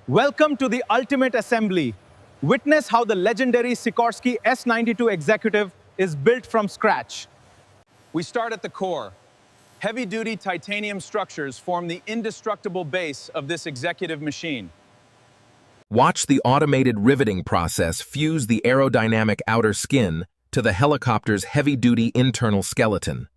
Welcome to the ultimate assembly. Witness how the legendary Sikorsky S-92 Executive is built from scratch. We start at the core. Heavy-duty titanium structures form the indestructible base of this executive machine. Watch the automated riveting process fuse the aerodynamic outer skin to the helicopter's heavy-duty internal skeleton.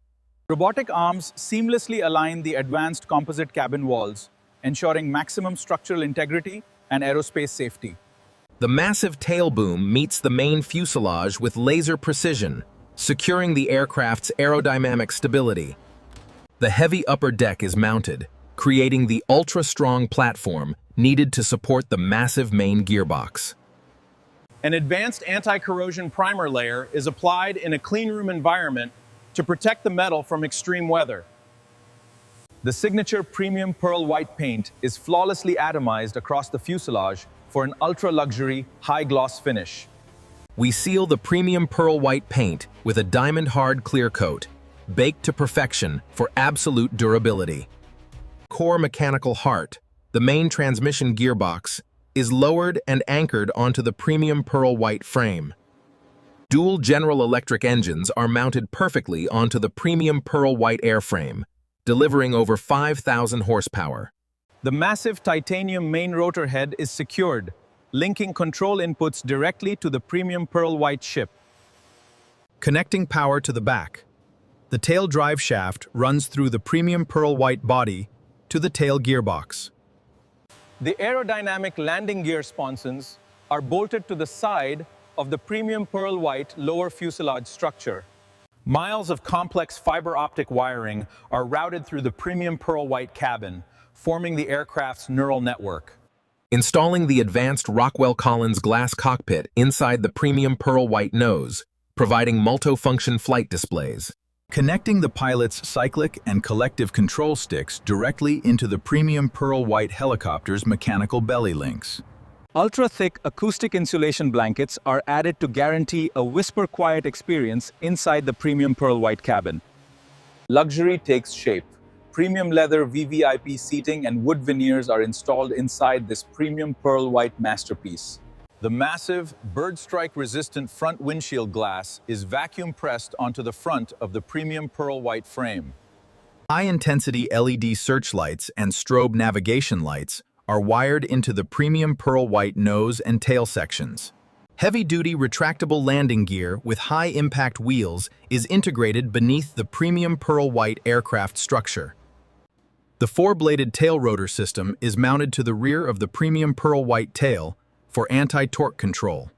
Robotic arms seamlessly align the advanced composite cabin walls, ensuring maximum structural integrity and aerospace safety. The massive tail boom meets the main fuselage with laser precision, securing the aircraft's aerodynamic stability. The heavy upper deck is mounted, creating the ultra-strong platform needed to support the massive main gearbox. An advanced anti-corrosion primer layer is applied in a cleanroom environment to protect the metal from extreme weather. The signature premium pearl white paint is flawlessly atomized across the fuselage for an ultra-luxury, high-gloss finish. We seal the premium pearl white paint with a diamond-hard clear coat, baked to perfection for absolute durability. Core mechanical heart, the main transmission gearbox, is lowered and anchored onto the premium pearl white frame. Dual General Electric engines are mounted perfectly onto the premium pearl white airframe, delivering over 5,000 horsepower. The massive titanium main rotor head is secured, linking control inputs directly to the premium pearl white ship. Connecting power to the back. The tail drive shaft runs through the premium pearl white body to the tail gearbox. The aerodynamic landing gear sponsons are bolted to the side of the premium pearl white lower fuselage structure. Miles of complex fiber optic wiring are routed through the premium pearl white cabin, forming the aircraft's neural network. Installing the advanced Rockwell Collins glass cockpit inside the premium pearl white nose, providing multifunction flight displays. Connecting the pilot's cyclic and collective control sticks directly into the premium pearl white helicopter's mechanical belly links. Ultra-thick acoustic insulation blankets are added to guarantee a whisper-quiet experience inside the premium pearl white cabin. Luxury takes shape. Premium leather VVIP seating and wood veneers are installed inside this premium pearl white masterpiece. The massive, bird strike-resistant front windshield glass is vacuum-pressed onto the front of the premium pearl white frame. High-intensity LED searchlights and strobe navigation lights are wired into the premium pearl white nose and tail sections. Heavy-duty retractable landing gear with high-impact wheels is integrated beneath the premium pearl white aircraft structure. The four-bladed tail rotor system is mounted to the rear of the premium pearl white tail for anti-torque control.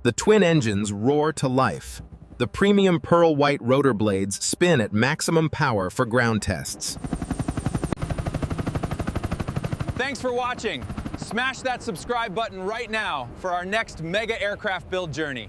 The twin engines roar to life. The premium pearl white rotor blades spin at maximum power for ground tests. Thanks for watching. Smash that subscribe button right now for our next mega aircraft build journey.